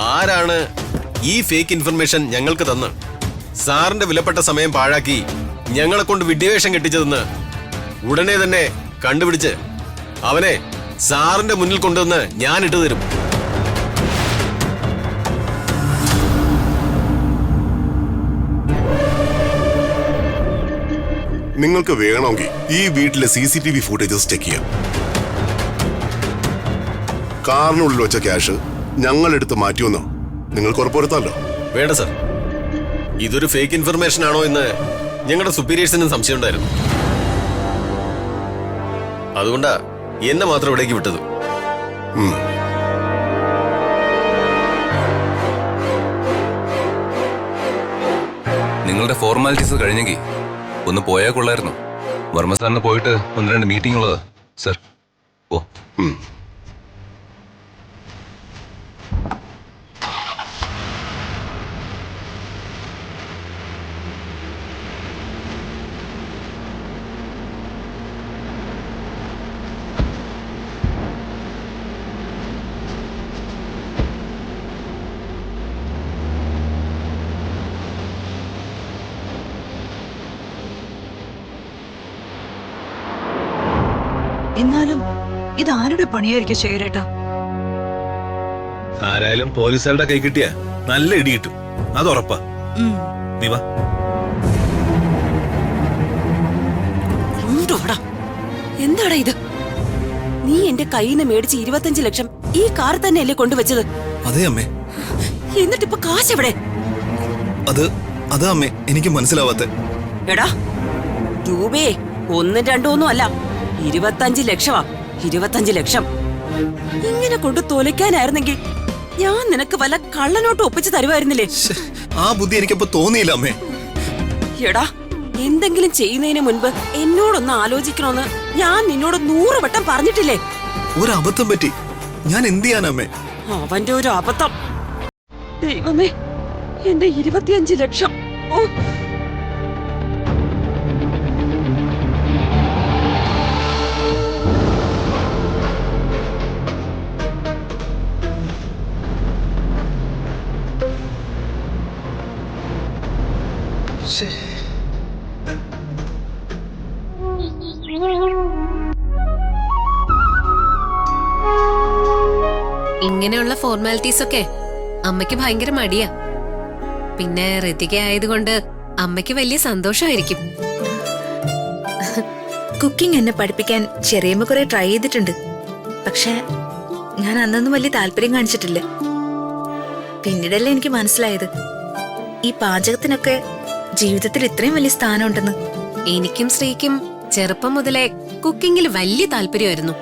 ആരാണ് ഈ fake information ഞങ്ങൾക്ക് തന്ന് സാറിന്റെ വിലപ്പെട്ട സമയം പാഴാക്കി ഞങ്ങളെ കൊണ്ട് വിഡ്ഢിവേഷം കെട്ടിച്ചതെന്ന് ഉടനെ തന്നെ കണ്ടുപിടിച്ച് അവനെ സാറിന്റെ മുന്നിൽ കൊണ്ടുവന്ന് ഞാൻ ഇട്ടുതരും. നിങ്ങൾക്ക് വേണമെങ്കിൽ ഈ വീട്ടിലെ CCTV ഫുട്ടേജസ് ചെക്ക് ചെയ്യാം. കാറിനുള്ളിൽ വെച്ച ക്യാഷ് ഞങ്ങളെടുത്ത് മാറ്റിയൊന്നോ നിങ്ങൾക്ക് ഉറപ്പുവരുത്താമല്ലോ. വേണ്ട സർ, ഇതൊരു ഫേക്ക് ഇൻഫർമേഷൻ ആണോ എന്ന് ഞങ്ങളുടെ സുപ്പീരിയേഴ്സിനും സംശയം ഉണ്ടായിരുന്നു. അതുകൊണ്ടാ എന്നെ മാത്രം ഇവിടേക്ക് വിട്ടത്. നിങ്ങളുടെ ഫോർമാലിറ്റീസ് കഴിഞ്ഞെങ്കിൽ ഒന്ന് പോയാൽ കൊള്ളായിരുന്നു. വർമ്മ സാറിന് പോയിട്ട് 1-2 മീറ്റിംഗ് ഉള്ളതാ സർ. ഓ എന്നാലും ഇത് ആരുടെ പണിയായിരിക്കും ശേഖരേട്ടാ? ആരായാലും പോലീസുകാരുടെ കൈ കിട്ടിയ നല്ല ഇടി കിട്ടും, അത് ഉറപ്പാ. നീ വാ. എന്താടാ ഇത്? നീ എന്റെ കയ്യിൽ നിന്ന് മേടിച്ച് 25 ലക്ഷം ഈ കാർ തന്നെയല്ലേ കൊണ്ടുവച്ചത്? അതെ അമ്മേ. എന്നിട്ടിപ്പോ കാശ് എവിടെ? അതാ അമ്മേ എനിക്ക് മനസ്സിലാവാത്ത. എടാ രൂപയെ 1-2 അല്ല, 25 ലക്ഷമാ. 25 ലക്ഷം ഇങ്ങനെ കൊണ്ട് തൊലയ്ക്കാനായിരുന്നെങ്കിൽ ഞാൻ നിനക്ക് വല്ല കള്ളനോട്ട് ഒപ്പിച്ച് തരുമായിരുന്നില്ലേ? ആ ബുദ്ധി എനിക്കപ്പോ തോന്നിയില്ല അമ്മേ. എടാ എന്തെങ്കിലും ചെയ്യുന്നതിന് മുൻപ് എന്നോടൊന്ന് ആലോചിക്കണമെന്ന് ഞാൻ നിന്നോട് 100 വട്ടം പറഞ്ഞിട്ടില്ലേ? ഒരു അബദ്ധം പറ്റി, ഞാൻ എന്ത് ചെയ്യാനമ്മേ? അവന്റെ ഒരു അബദ്ധം. ദൈവമേ, എന്റെ 25 ലക്ഷം. ഓ ഇങ്ങനെയുള്ള ഫോർമാലിറ്റീസ് ഒക്കെ അമ്മയ്ക്ക് ഭയങ്കര മടിയാ. പിന്നെ ഋതിക ആയതുകൊണ്ട് അമ്മയ്ക്ക് വലിയ സന്തോഷമായിരിക്കും. കുക്കിംഗ് എന്നെ പഠിപ്പിക്കാൻ ചെറിയമ്മ കുറെ ട്രൈ ചെയ്തിട്ടുണ്ട്. പക്ഷെ ഞാൻ അന്നൊന്നും വലിയ താല്പര്യം കാണിച്ചിട്ടില്ല. പിന്നീടല്ലേ എനിക്ക് മനസ്സിലായത് ഈ പാചകത്തിനൊക്കെ ജീവിതത്തിൽ ഇത്രയും വലിയ സ്ഥാനമുണ്ടെന്ന്. എനിക്കും ശ്രീക്കും ചെറുപ്പം മുതലേ കുക്കിങ്ങിൽ വലിയ താല്പര്യമായിരുന്നു.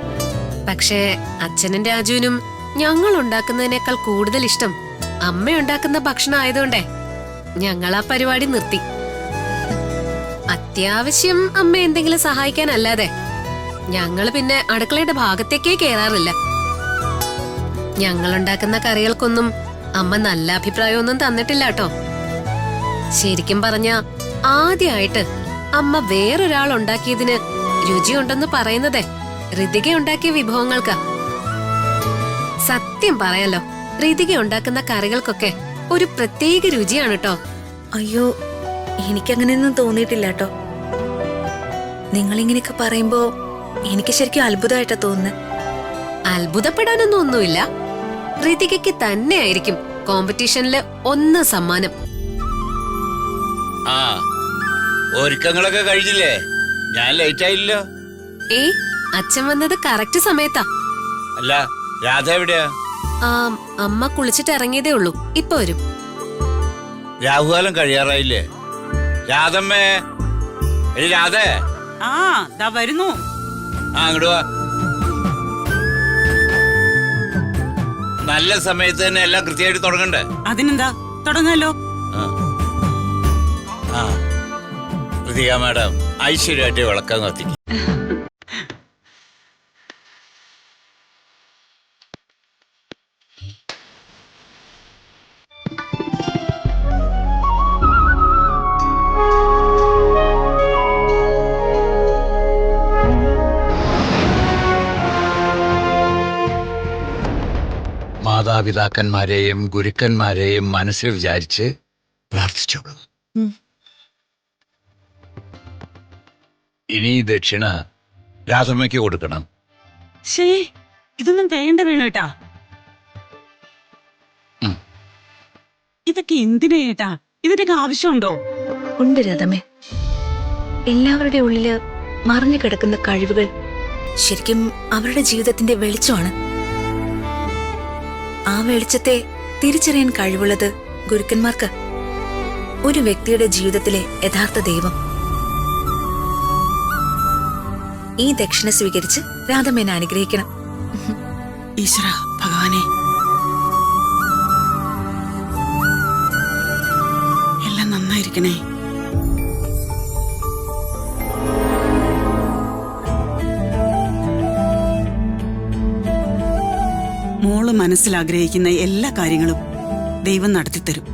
പക്ഷേ അച്ഛനും രാജുവിനും ഞങ്ങൾ ഉണ്ടാക്കുന്നതിനേക്കാൾ കൂടുതൽ ഇഷ്ടം അമ്മ ഉണ്ടാക്കുന്ന ഭക്ഷണം ആയതുകൊണ്ടേ ഞങ്ങൾ ആ പരിപാടി നിർത്തി. അത്യാവശ്യം അമ്മ എന്തെങ്കിലും സഹായിക്കാനല്ലാതെ ഞങ്ങൾ പിന്നെ അടുക്കളയുടെ ഭാഗത്തേക്കേ കയറാറില്ല. ഞങ്ങളുണ്ടാക്കുന്ന കറികൾക്കൊന്നും അമ്മ നല്ല അഭിപ്രായമൊന്നും തന്നിട്ടില്ല കേട്ടോ. ശരിക്കും പറഞ്ഞ ആദ്യമായിട്ട് അമ്മ വേറൊരാൾ ഉണ്ടാക്കിയതിന് രുചിയുണ്ടെന്ന് പറയുന്നതേ ഋതിക ഉണ്ടാക്കിയ വിഭവങ്ങൾക്കാ. സത്യം പറയാലോ, ഋതിക ഉണ്ടാക്കുന്ന കറികൾക്കൊക്കെ ഒരു പ്രത്യേക രുചിയാണ് കേട്ടോ. അയ്യോ, എനിക്കങ്ങനെയൊന്നും തോന്നിയിട്ടില്ല കേട്ടോ. നിങ്ങളിങ്ങനെയൊക്കെ പറയുമ്പോ എനിക്ക് ശരിക്കും അത്ഭുതമായിട്ടാ തോന്നുന്നത്. അത്ഭുതപ്പെടാനൊന്നും ഒന്നുമില്ല. ഋതികയ്ക്ക് തന്നെയായിരിക്കും കോമ്പറ്റീഷനില് 1 സമ്മാനം. ആ, ഒരുക്കങ്ങളൊക്കെ കഴിഞ്ഞില്ലേ? ഞാൻ ലേറ്റ് ആയില്ലോ. അച്ഛൻ വന്നത് കറക്റ്റ് സമയത്താ. അല്ല, രാധ എവിടെയാ? അമ്മ കുളിച്ചിട്ട് ഇറങ്ങിയതേ ഉള്ളൂ, ഇപ്പൊ വരും. രാഹുകാലം കഴിയാറായില്ലേ? രാധമ്മേ, രാധ. വരുന്നു. അങ്ങോട്ട് വാ. നല്ല സമയത്ത് തന്നെ എല്ലാം കൃത്യമായിട്ട് തുടങ്ങണ്ടേ? അതിനെന്താ, തുടങ്ങാലോ. ഋതിക മാഡം ഐശ്വര്യമായിട്ട് വിളക്കാൻ കത്തിക്കും. മാതാപിതാക്കന്മാരെയും ഗുരുക്കന്മാരെയും മനസ്സിൽ വിചാരിച്ച് പ്രാർത്ഥിച്ചോളൂ. ഇനി ഈ ദക്ഷിണ രാധമ്മയ്ക്ക് കൊടുക്കണം. ശേ, ഇതൊന്നും വേണ്ട വേണേട്ടാ. ഇതൊക്കെ എന്തിനാ ഏട്ടാ? ഇതിനൊക്കെ ആവശ്യമുണ്ടോ? ഉണ്ട് രാധമ്മേ. എല്ലാവരുടെ ഉള്ളില് മറിഞ്ഞു കിടക്കുന്ന കഴിവുകൾ ശരിക്കും അവരുടെ ജീവിതത്തിന്റെ വെളിച്ചമാണ്. ആ വെളിച്ചത്തെ തിരിച്ചറിയാൻ കഴിവുള്ളത് ഗുരുക്കന്മാർക്ക്. ഒരു വ്യക്തിയുടെ ജീവിതത്തിലെ യഥാർത്ഥ ദൈവം. ഈ ദക്ഷിണ സ്വീകരിച്ച് രാധമ്മേനെ അനുഗ്രഹിക്കണം. ഈശ്വര ഭഗവാനെ, എല്ലാം നന്നായിരിക്കണേ. മോള് മനസ്സിൽ ആഗ്രഹിക്കുന്ന എല്ലാ കാര്യങ്ങളും ദൈവം നടത്തിത്തരും.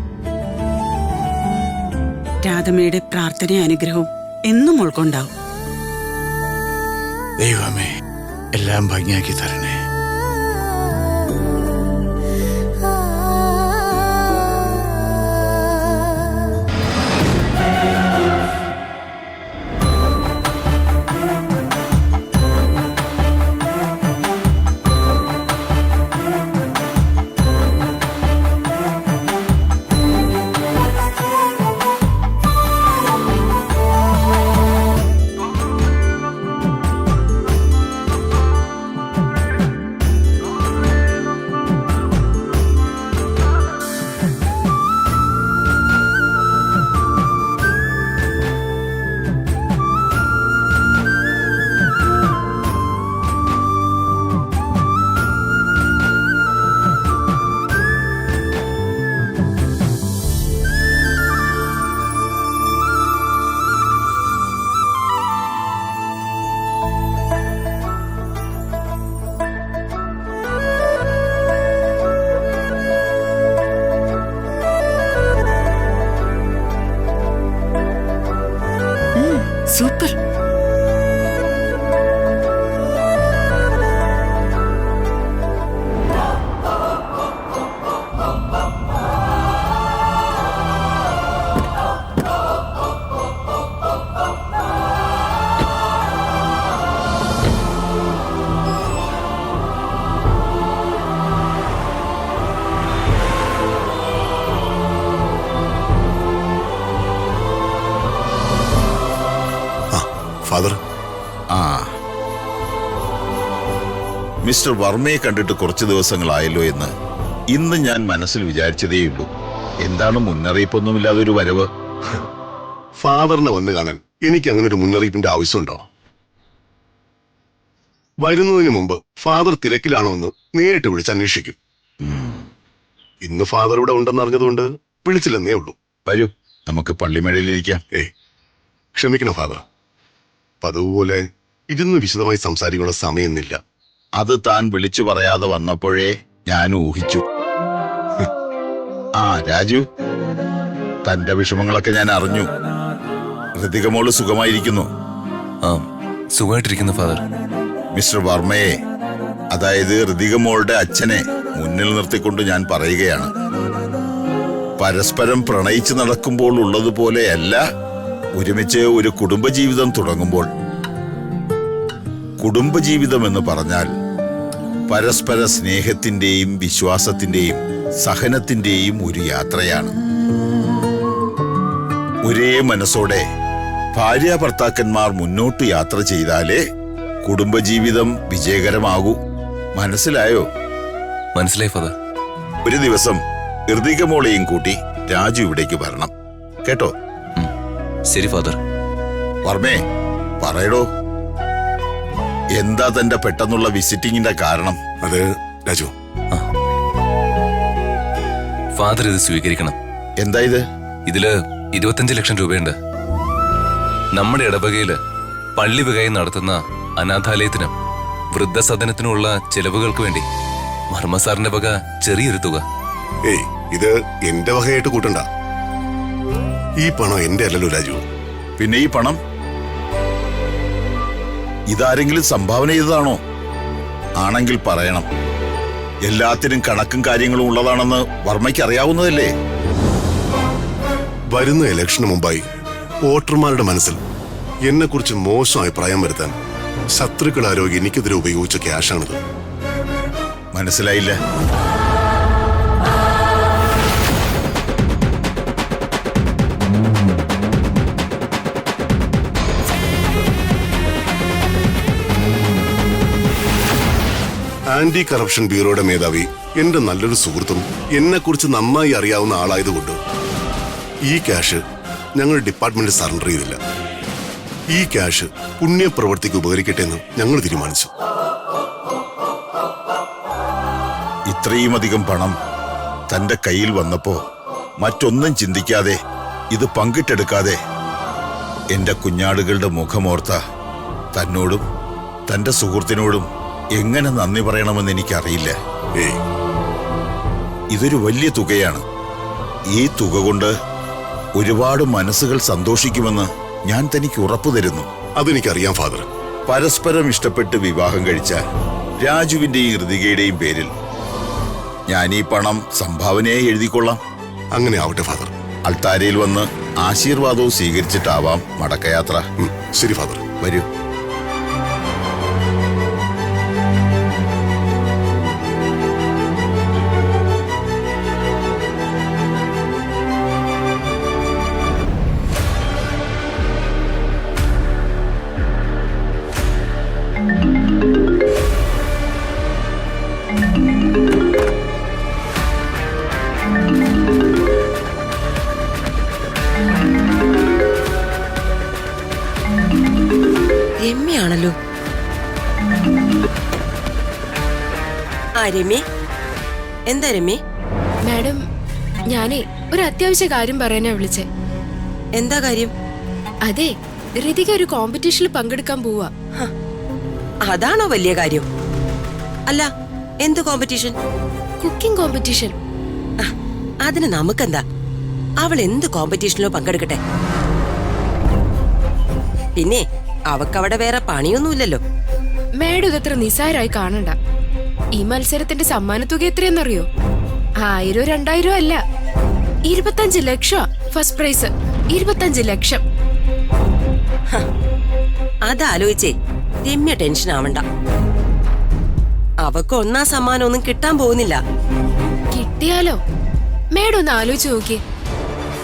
രാധമ്മയുടെ പ്രാർത്ഥനയും അനുഗ്രഹവും എന്നും മോൾക്കുണ്ടാവും. ദൈവമേ, എല്ലാം ഭംഗിയാക്കി തരണേ. സൂപ്പർ. ഫാദർ, ആ, മിസ്റ്റർ വർമ്മയെ കണ്ടിട്ട് കുറച്ച് ദിവസങ്ങളായല്ലോ എന്ന് ഇന്ന് ഞാൻ മനസ്സിൽ വിചാരിച്ചതേയുള്ളൂ. എന്താണ് മുന്നറിയിപ്പൊന്നുമില്ലാതെ ഒരു വരവ്? ഫാദറിനെ വന്ന് കാണാൻ എനിക്ക് അങ്ങനെ ഒരു മുന്നറിയിപ്പിന്റെ ആവശ്യമുണ്ടോ? വരുന്നതിന് മുമ്പ് ഫാദർ തിരക്കിലാണോ എന്ന് നേരിട്ട് വിളിച്ച് അന്വേഷിക്കും. ഇന്ന് ഫാദർ ഇവിടെ ഉണ്ടെന്നറിഞ്ഞതുകൊണ്ട് വിളിച്ചില്ലെന്നേ ഉള്ളൂ. വരൂ, നമുക്ക് പള്ളിമേടയിലിരിക്കാം. ക്ഷമിക്കണം ഫാദർ, അതുപോലെ ഇരുന്ന് വിശദമായി സംസാരിക്കാനുള്ള സമയമൊന്നുമില്ല. അത് താൻ വിളിച്ചു പറയാതെ വന്നപ്പോഴേ ഞാൻ ഊഹിച്ചു. ആ രാജു, തന്റെ വിഷമങ്ങളൊക്കെ ഞാൻ അറിഞ്ഞു. ഋതികമോള് സുഖമായിരിക്കുന്നു? ആ, സുഖമായിട്ടിരിക്കുന്നു ഫാദർ. മിസ്റ്റർ വർമ്മയെ, അതായത് ഋതികമോളുടെ അച്ഛനെ മുന്നിൽ നിർത്തിക്കൊണ്ട് ഞാൻ പറയുകയാണ്, പരസ്പരം പ്രണയിച്ച് നടക്കുമ്പോൾ ഉള്ളതുപോലെയല്ല ഒരുമിച്ച് ഒരു കുടുംബജീവിതം തുടങ്ങുമ്പോൾ. കുടുംബജീവിതം എന്ന് പറഞ്ഞാൽ പരസ്പര സ്നേഹത്തിന്റെയും വിശ്വാസത്തിന്റെയും സഹനത്തിന്റെയും ഒരു യാത്രയാണ്. ഒരേ മനസ്സോടെ ഭാര്യ ഭർത്താക്കന്മാർ മുന്നോട്ട് യാത്ര ചെയ്താലേ കുടുംബജീവിതം വിജയകരമാകൂ. മനസ്സിലായോ? മനസ്സിലായി ഫാദർ. ഒരു ദിവസം ഋതികമോളെയും കൂട്ടി രാജു ഇവിടേക്ക് വരണം, കേട്ടോ? ശരി ഫാദർ. വർമ്മേ, പറയടോ, എന്താ തന്റെ പെട്ടെന്നുള്ള വിസിറ്റിങ്ങിന്റെ കാരണം? അത് രാജു, ഫാദർ ഇത് സ്വീകരിക്കണം. എന്താ ഇത്? ഇതില് 25 ലക്ഷം രൂപയുണ്ട്. നമ്മുടെ ഇടവകയില് പള്ളി വകയായി നടത്തുന്ന അനാഥാലയത്തിനും വൃദ്ധസദനത്തിനുമുള്ള ചെലവുകൾക്ക് വേണ്ടി വർമ്മ സാറിന്റെ വക ചെറിയൊരു തുക. ഇത് എന്റെ വകയായിട്ട് കൂട്ടണ്ട. ഈ പണം എന്റെ അല്ലല്ലോ രാജു. പിന്നെ ഈ പണം ഇതാരെങ്കിലും സംഭാവന ചെയ്തതാണോ? ആണെങ്കിൽ പറയണം. എല്ലാത്തിനും കണക്കും കാര്യങ്ങളും ഉള്ളതാണെന്ന് വർമ്മയ്ക്ക് അറിയാവുന്നതല്ലേ? വരുന്ന ഇലക്ഷന് മുമ്പായി വോട്ടർമാരുടെ മനസ്സിൽ എന്നെക്കുറിച്ച് മോശം അഭിപ്രായം വരുത്താൻ ശത്രുക്കളാരോ എനിക്കെതിരെ ഉപയോഗിച്ച ക്യാഷാണിത്. മനസ്സിലായില്ല. ആന്റി കറപ്ഷൻ ബ്യൂറോയുടെ മേധാവി എന്റെ നല്ലൊരു സുഹൃത്തും എന്നെക്കുറിച്ച് നന്നായി അറിയാവുന്ന ആളായതുകൊണ്ട് ഈ ക്യാഷ് ഞങ്ങൾ ഡിപ്പാർട്ട്മെന്റ് സറണ്ടർ ചെയ്തില്ല. ഈ ക്യാഷ് പുണ്യപ്രവർത്തിക്ക് ഉപകരിക്കട്ടെ എന്ന് ഞങ്ങൾ തീരുമാനിച്ചു. ഇത്രയുമധികം പണം തന്റെ കയ്യിൽ വന്നപ്പോ മറ്റൊന്നും ചിന്തിക്കാതെ ഇത് പങ്കിട്ടെടുക്കാതെ എന്റെ കുഞ്ഞാടുകളുടെ മുഖമോർത്ത തന്നോടും തന്റെ സുഹൃത്തിനോടും എങ്ങനെ നന്ദി പറയണമെന്ന് എനിക്കറിയില്ല. ഇതൊരു വലിയ തുകയാണ്. ഈ തുക കൊണ്ട് ഒരുപാട് മനസ്സുകൾ സന്തോഷിക്കുമെന്ന് ഞാൻ തനിക്ക് ഉറപ്പു തരുന്നു. അതെനിക്കറിയാം ഫാദർ. പരസ്പരം ഇഷ്ടപ്പെട്ട് വിവാഹം കഴിച്ച രാജുവിന്റെയും ഋതികയുടെയും പേരിൽ ഞാൻ ഈ പണം സംഭാവനയായി എഴുതിക്കൊള്ളാം. അങ്ങനെ ആവട്ടെ ഫാദർ. അൾത്താരയിൽ വന്ന് ആശീർവാദവും സ്വീകരിച്ചിട്ടാവാം മടക്കയാത്ര. ശരി ഫാദർ. വരൂ. രമ്യാണല്ലോ. ആ രമ്യ, എന്താ രമ്യ? മാഡം, ഞാനേ ഒരു അത്യാവശ്യ കാര്യം പറയാനാ വിളിച്ചേ. എന്താ കാര്യം? അതെ, ഋതിക ഒരു കോമ്പറ്റീഷനിൽ പങ്കെടുക്കാൻ പോവാ. അതാണോ വലിയ കാര്യം? അല്ല, എന്ത് കോമ്പറ്റീഷൻ? Cooking competition. അതിന് നമുക്കെന്താ? അവൾ എന്ത് കോമ്പറ്റീഷനിലോ പങ്കെടുക്കട്ടെ. പിന്നെ അവക്കവിടെ വേറെ പണിയൊന്നുമില്ലല്ലോ. മാഡം ഇതത്ര നിസ്സാരമായി കാണണ്ട. ഈ മത്സരത്തിന്റെ സമ്മാനത്തുക എത്രയെന്നറിയോ? 1000 2000 അല്ല, 25 ലക്ഷം ഫസ്റ്റ് പ്രൈസ്. 25 ലക്ഷം. അതാലോചിച്ചേ രമ്യ ടെൻഷൻ ആവണ്ട. അവക്ക് ഒന്നാം സമ്മാനം ഒന്നും കിട്ടാൻ പോകുന്നില്ല. കിട്ടിയാലോ? മാഡം ഒന്ന് ആലോചിച്ച് നോക്കിയേ.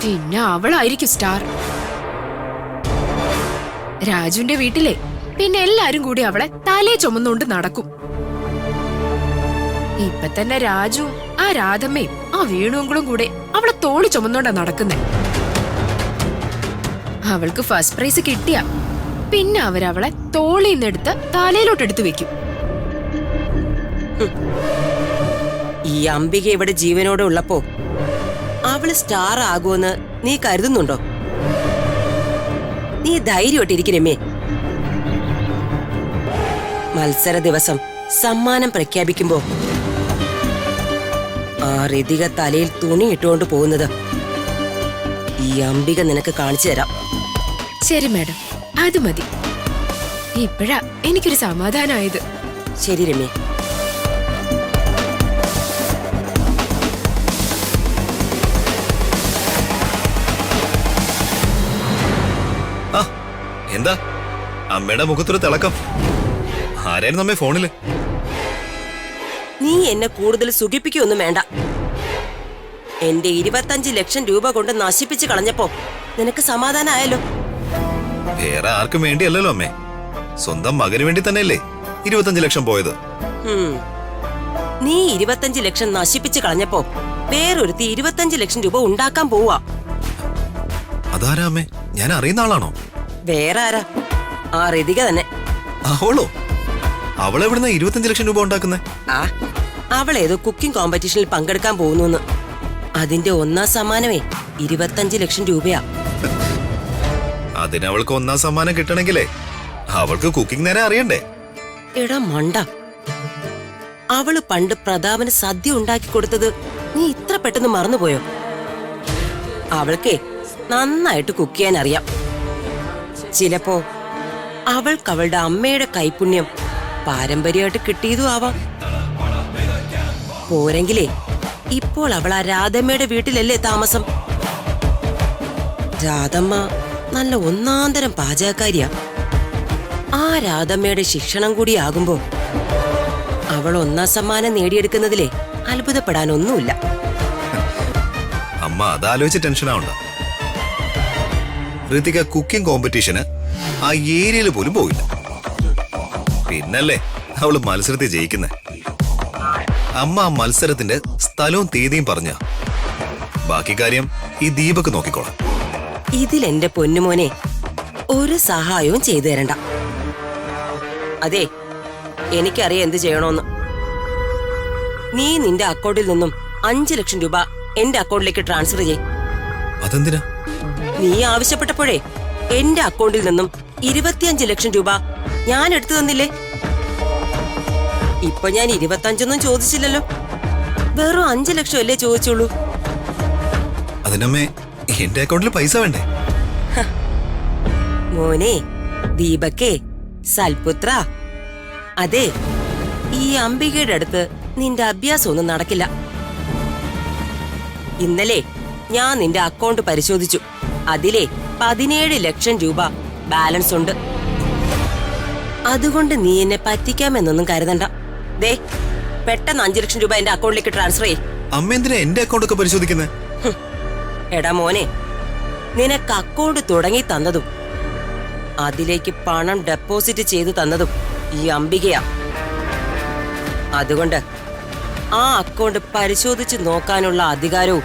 പിന്നെ അവളായിരിക്കും സ്റ്റാർ. രാജുവിന്റെ വീട്ടിലെ പിന്നെ എല്ലാരും കൂടി അവളെ തലേ ചുമന്നുകൊണ്ട് നടക്കും. ഇപ്പൊ തന്നെ രാജു, ആ രാധമ്മയും ആ വേണുങ്ങളും കൂടെ അവളെ തോളി ചുമന്നോണ്ടാ നടക്കുന്നേ. അവൾക്ക് ഫസ്റ്റ് പ്രൈസ് കിട്ടിയ പിന്നെ അവരവളെ തോളിന്നെടുത്ത് തലയിലോട്ടെടുത്ത് വെക്കും. ഈ അംബിക ഇവിടെ ജീവനോടെ ഉള്ളപ്പോ അവള് സ്റ്റാർ ആകുമെന്ന് നീ കരുതുന്നുണ്ടോ? നീ ധൈര്യമായിട്ടിരിക്കണമേ. മത്സര ദിവസം സമ്മാനം പ്രഖ്യാപിക്കുമ്പോ ആ ഋതിക തലയിൽ തുണി ഇട്ടുകൊണ്ട് പോകുന്നത് ഈ അംബിക നിനക്ക് കാണിച്ചു തരാം. ശരി മാഡം, അത് മതി. ഇപ്പഴാ എനിക്കൊരു സമാധാനമായത്. ശരി രമ്യ. എന്താ അമ്മയുടെ മുഖത്തൊരു തിളക്കം? ആരായിരുന്നു അമ്മേ ഫോണില്? നീ എന്നെ കൂടുതൽ സുഖിപ്പിക്കൊന്നും വേണ്ട. എന്റെ 25 ലക്ഷം രൂപ കൊണ്ട് നശിപ്പിച്ച് കളഞ്ഞപ്പോ നിനക്ക് സമാധാനമായല്ലോ. വേറെ ആർക്കും വേണ്ടിയല്ലല്ലോ അമ്മേ, സ്വന്തം മകന് വേണ്ടി തന്നെയല്ലേ 25 ലക്ഷം പോയത്. നീ 25 ലക്ഷം നശിപ്പിച്ച് കളഞ്ഞപ്പോ വേറൊരുത്തി 25 ലക്ഷം രൂപ ഉണ്ടാക്കാൻ പോവാ. അതാരാ അമ്മേ? ഞാൻ അറിയുന്ന ആളാണോ? വേറെ ആരാ? ആ ഋതിക തന്നെ. അവളോ? അവളെവിടുന്ന 25 ലക്ഷം രൂപ ഉണ്ടാക്കുന്നേ? അവളേതോ കുക്കിംഗ് കോമ്പറ്റീഷനിൽ പങ്കെടുക്കാൻ പോകുന്നു. അതിന്റെ ഒന്നാം സമ്മാനമേ 25 ലക്ഷം രൂപയാ. അതിനവൾക്ക് ഒന്നാം സമ്മാനം കിട്ടണമെങ്കിലേ അവൾക്ക് കുക്കിംഗ് നേരെ അറിയണ്ടേ? എടാ മണ്ട, അവള് പണ്ട് പ്രതാപന് സദ്യ ഉണ്ടാക്കി കൊടുത്തത് നീ ഇത്ര പെട്ടെന്ന് മറന്നുപോയോ? അവൾക്കേ നന്നായിട്ട് കുക്ക് ചെയ്യാൻ അറിയാം. ചിലപ്പോ അവൾക്ക് അവളുടെ അമ്മയുടെ കൈപുണ്യം പാരമ്പര്യമായിട്ട് കിട്ടിയതും ആവാം. പോരെങ്കിലേ ഇപ്പോൾ അവൾ ആ രാധമ്മയുടെ വീട്ടിലല്ലേ താമസം. രാധമ്മ നല്ല ഒന്നാന്തരം പാചകക്കാരിയാ. ആ രാധമ്മയുടെ ശിക്ഷണം കൂടി ആകുമ്പോ അവൾ 1ാം സമ്മാനം നേടിയെടുക്കുന്നതിലേ അത്ഭുതപ്പെടാനൊന്നുമില്ല. അമ്മ അതാലോചിച്ച് ടെൻഷൻ ആവണ്ട. ഋതിക കുക്കിംഗ് കോമ്പറ്റീഷന് ആ ഏരിയയിൽ പോലും പോയില്ല. പിന്നല്ലേ അവള് മത്സരത്തിൽ ജയിക്കുന്നേ. അമ്മ ആ മത്സരത്തിന്റെ സ്ഥലവും തീയതിയും പറഞ്ഞ ബാക്കി കാര്യം ഈ ദീപക് നോക്കിക്കോളാം. ഇതിലെന്റെ പൊന്നുമോനെ ഒരു സഹായവും ചെയ്തു തരണ്ട. അതെ, എനിക്കറിയാം എന്ത് ചെയ്യണോന്ന്. നീ നിന്റെ അക്കൗണ്ടിൽ നിന്നും 5 ലക്ഷം രൂപ എന്റെ അക്കൗണ്ടിലേക്ക് ട്രാൻസ്ഫർ ചെയ്. അതെന്തിനാ? നീ ആവശ്യപ്പെട്ടപ്പോഴേ എന്റെ അക്കൗണ്ടിൽ നിന്നും 25 ലക്ഷം രൂപ ഞാൻ എടുത്തു തന്നില്ലേ? ഇപ്പൊ ഞാൻ 25 ചോദിച്ചില്ലല്ലോ, വെറും 5 ലക്ഷം അല്ലേ ചോദിച്ചുള്ളൂ. അതിനമ്മേ എന്റെ അക്കൗണ്ടിൽ പൈസ വേണ്ടേ? മോനെ ദീപക്കേ, സൽപുത്ര, അതെ ഈ അംബികയുടെ അടുത്ത് നിന്റെ അഭ്യാസം ഒന്നും നടക്കില്ല. ഇന്നലെ ഞാൻ നിന്റെ അക്കൗണ്ട് പരിശോധിച്ചു. അതിലെ 17 ലക്ഷം രൂപ ബാലൻസ് ഉണ്ട്. അതുകൊണ്ട് നീ എന്നെ പറ്റിക്കാമെന്നൊന്നും കരുതണ്ട. ദേ, പെട്ടെന്ന് 5 ലക്ഷം രൂപ എന്റെ അക്കൗണ്ടിലേക്ക് ട്രാൻസ്ഫർ ചെയ്യ്. അമ്മ എന്തിനാ എന്റെ അക്കൗണ്ട് ഒക്കെ പരിശോധിക്കുന്നത്? എടാ മോനെ, നിനക്ക് അക്കൗണ്ട് തുടങ്ങി തന്നതും അതിലേക്ക് പണം ഡെപ്പോസിറ്റ് ചെയ്തു തന്നതും ഈ അംബികയാ. അതുകൊണ്ട് ആ അക്കൗണ്ട് പരിശോധിച്ച് നോക്കാനുള്ള അധികാരവും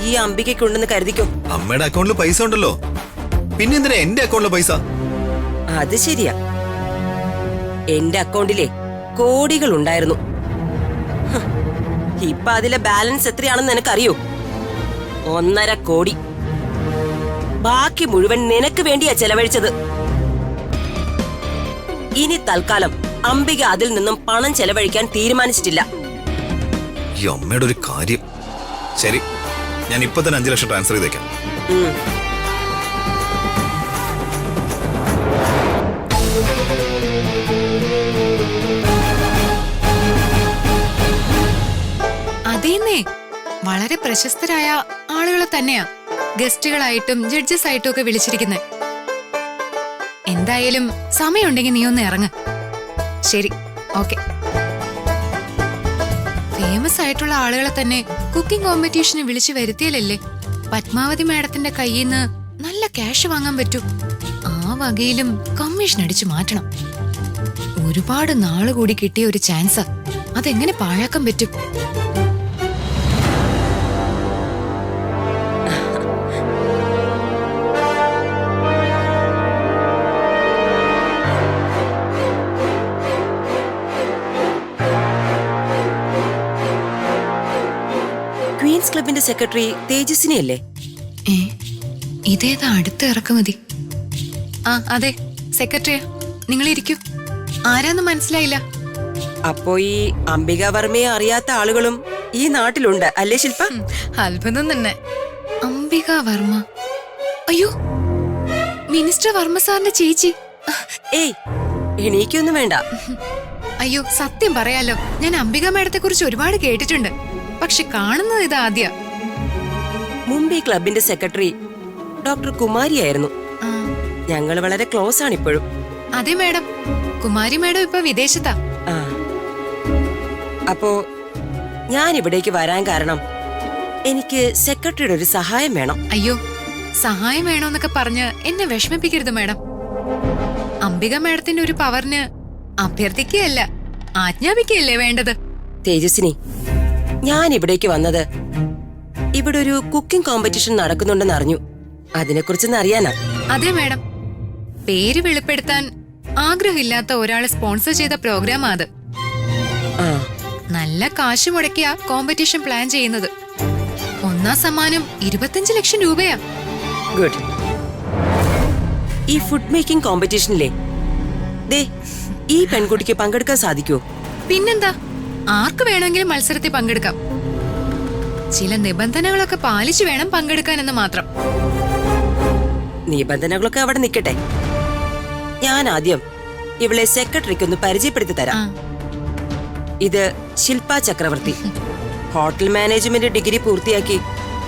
ഈ അംബികയ്ക്കുണ്ടെന്ന് കരുതിക്കോ. അമ്മയുടെ അക്കൗണ്ടിൽ പൈസ ഉണ്ടല്ലോ, പിന്നെ എന്തിനാ എന്റെ അക്കൗണ്ടിലെ പൈസ? അത് ശരിയാ, എന്റെ അക്കൗണ്ടിലെ കോടികൾ ഉണ്ടായിരുന്നു. ഇപ്പൊ അതിലെ ബാലൻസ് എത്രയാണെന്ന് നിനക്കറിയോ? 1.5 കോടി. ബാക്കി മുഴുവൻ നിനക്ക് വേണ്ടിയാ ചെലവഴിച്ചത്. ഇനി തൽക്കാലം അംബിക അതിൽ നിന്നും പണം ചെലവഴിക്കാൻ തീരുമാനിച്ചിട്ടില്ല. ഈ അമ്മയുടെ ഒരു കാര്യം. ശരി, ഞാൻ ഇപ്പൊ തന്നെ 5 ലക്ഷം ട്രാൻസ്ഫർ ചെയ്തേക്കാം. അതേന്നേ, വളരെ പ്രശസ്തരായ ആളുകളെ തന്നെയാ ഗസ്റ്റുകളായിട്ടും ജഡ്ജസ് ആയിട്ടും ഒക്കെ വിളിച്ചിരിക്കുന്നത്. എന്തായാലും സമയമുണ്ടെങ്കിൽ നീ ഒന്ന് ഇറങ്ങ്. ശരി, ഓക്കെ. ഫേമസ് ആയിട്ടുള്ള ആളുകളെ തന്നെ കുക്കിംഗ് കോമ്പറ്റീഷന് വിളിച്ചു വരുത്തിയാലല്ലേ പത്മാവതി മാഡത്തിന്റെ കയ്യിൽ നിന്ന് നല്ല ക്യാഷ് വാങ്ങാൻ പറ്റൂ. ആ വകയിലും കമ്മീഷൻ അടിച്ചു മാറ്റണം. ഒരുപാട് നാള് കൂടി കിട്ടിയ ഒരു ചാൻസാ, അതെങ്ങനെ പാഴാക്കാൻ പറ്റും? ക്വീൻസ് ക്ലബിന്റെ സെക്രട്ടറി തേജസ്വിനി അല്ലേ? ഇതേതാ അടുത്ത ഇറക്കുമതി? ആ അതെ, സെക്രട്ടറിയാ. നിങ്ങൾ ഇരിക്കൂ. ആരാന്ന് മനസ്സിലായില്ല. അപ്പോ ഈ അംബിക വർമ്മയെ അറിയാത്ത ആളുകളും ഈ നാട്ടിലുണ്ട് അല്ലേ ശില്പ? അത്ഭുതം തന്നെ. അംബിക വർമ്മ? അയ്യോ, മിനിസ്റ്റർ വർമ്മ സാറിന്റെ ചേച്ചി. ഏയ്, എണീക്കൊന്നും വേണ്ട. അയ്യോ, സത്യം പറയാലോ, ഞാൻ അംബിക മാഡത്തെ കുറിച്ച് ഒരുപാട് കേട്ടിട്ടുണ്ട്, പക്ഷെ കാണുന്നത് ഇത് ആദ്യ. മുംബൈ ക്ലബിന്റെ സെക്രട്ടറി ഡോക്ടർ കുമാരിയായിരുന്നു. ഞങ്ങൾ വളരെ ക്ലോസ് ആണ് ഇപ്പോഴും. അതെ മാഡം, കുമാരി മാഡം ഇപ്പൊ വിദേശത്താ. അപ്പോ ഞാൻ ഇവിടേക്ക് വരാൻ കാരണം എനിക്ക് സെക്രട്ടറിയുടെ ഒരു സഹായം വേണം. അയ്യോ, സഹായം വേണോന്നൊക്കെ പറഞ്ഞ് എന്നെ വിഷമിപ്പിക്കരുത് മാഡം. അംബിക മാഡത്തിന്റെ ഒരു പവറിന് അഭ്യർത്ഥിക്കുകയല്ല, ആജ്ഞാപിക്കുകയല്ലേ വേണ്ടത്. തേജസ്വിനി, ഞാൻ ഇവിടേക്ക് വന്നത് ഇവിടെ ഒരു കുക്കിംഗ് കോമ്പറ്റീഷൻ നടക്കുന്നുണ്ടെന്ന് അറിഞ്ഞു. അതിനെക്കുറിച്ചൊന്ന് അറിയാനാ. അതെ മാഡം, പേര് വെളിപ്പെടുത്താൻ ആഗ്രഹമില്ലാത്ത ഒരാളെ സ്പോൺസർ ചെയ്ത പ്രോഗ്രാമാ അത്. നല്ല കാശ് മുടക്കിയ കോമ്പറ്റീഷൻ പ്ലാൻ ചെയ്യുന്നത്. 1ാം സമ്മാനം 25 ലക്ഷം രൂപയാ. ഗുഡ്. ഈ ഫുഡ് മേക്കിംഗ് കോമ്പറ്റീഷനിലെ ദേ ഈ പെൺകുട്ടിക്ക് പങ്കെടുക്കാൻ സാധിക്കുമോ? പിന്നെന്താ, ആർക്ക് വേണമെങ്കിലും മത്സരത്തിൽ പങ്കെടുക്കാം. ചില നിബന്ധനകളൊക്കെ പാലിച്ചു വേണം പങ്കെടുക്കാനെന്ന് മാത്രം. നിബന്ധനകളൊക്കെ അവിടെ നിൽക്കട്ടെ. ഞാൻ ആദ്യം ഇവളെ സെക്രട്ടറിക്ക് ഒന്ന് പരിചയപ്പെടുത്തി തരാം. ഇത് ശില്പ ചക്രവർത്തി. ഹോട്ടൽ മാനേജ്മെന്റ് ഡിഗ്രി പൂർത്തിയാക്കി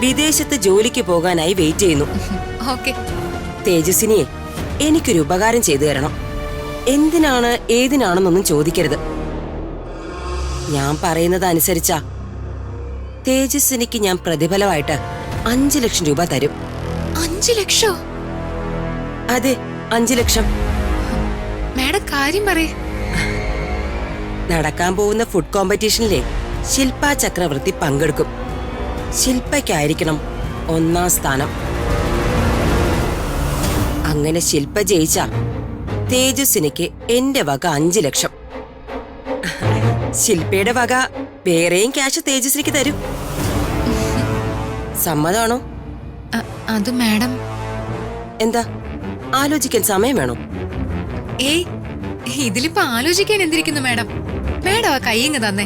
വിദേശത്ത് ജോലിക്ക് പോകാനായി വെയിറ്റ് ചെയ്യുന്നു. ഓക്കെ. തേജസ്വിനിയെ എനിക്കൊരു ഉപകാരം ചെയ്തു തരണം. എന്തിനാണ് ഏതിനാണെന്നൊന്നും ചോദിക്കരുത്. ഞാൻ പറയുന്നത് അനുസരിച്ചാ തേജസ്വിനിക്ക് ഞാൻ പ്രതിഫലമായിട്ട് 5 ലക്ഷം രൂപ തരും. 5 ലക്ഷോ? അതെ, 5 ലക്ഷം. മാഡം കാര്യം പറയേ. നടക്കാൻ പോകുന്ന ഫുഡ് കോമ്പറ്റീഷനിലെ ശില്പ ചക്രവർത്തി പങ്കെടുക്കും. ശില്പയ്ക്കായിരിക്കണം 1ാം സ്ഥാനം. അങ്ങനെ ശില്പ ജയിച്ച തേജസ്വിനിക്ക് എന്റെ വക 5 ലക്ഷം. ശില്പയുടെ വക വേറെയും ക്യാഷ് തേജസ്വിനിക്ക് തരും. സമ്മതമാണോ? അത് മാഡം. എന്താ, ആലോചിക്കാൻ സമയം വേണോ? ഏയ്, ഇതിലിപ്പോ ആലോചിക്കാൻ എന്തിരിക്കുന്നു മാഡം? മാഡം ആ കയ്യങ്ങ് തന്നെ.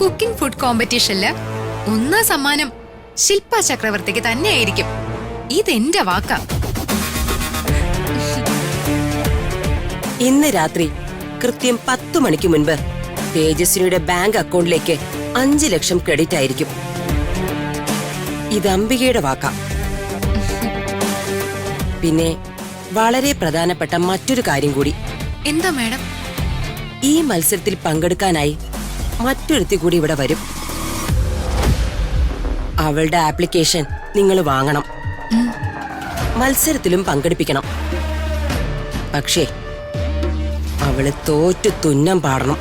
കുക്കിംഗ് ഫുഡ് കോമ്പറ്റീഷനില് 1ാം സമ്മാനം ശില്പ ചക്രവർത്തിക്ക് തന്നെയായിരിക്കും. ഇതെന്റെ വാക്കാ. ഇന്ന് രാത്രി കൃത്യം 10 മണിക്ക് മുൻപ് തേജസ്വിനിയുടെ ബാങ്ക് അക്കൗണ്ടിലേക്ക് 5 ലക്ഷം ക്രെഡിറ്റ് ആയിരിക്കും. ഇത് അംബികയുടെ വാക്കാ. പിന്നെ വളരെ പ്രധാനപ്പെട്ട മറ്റൊരു കാര്യം കൂടി. എന്താ മാഡം? ഈ മത്സരത്തിൽ പങ്കെടുക്കാനായി മറ്റൊരുത്തി കൂടി ഇവിടെ വരും. അവളുടെ ആപ്ലിക്കേഷൻ നിങ്ങൾ വാങ്ങണം. മത്സരത്തിലും പങ്കെടുപ്പിക്കണം. പക്ഷേ അവള് തോറ്റു തുന്നം പാടണം.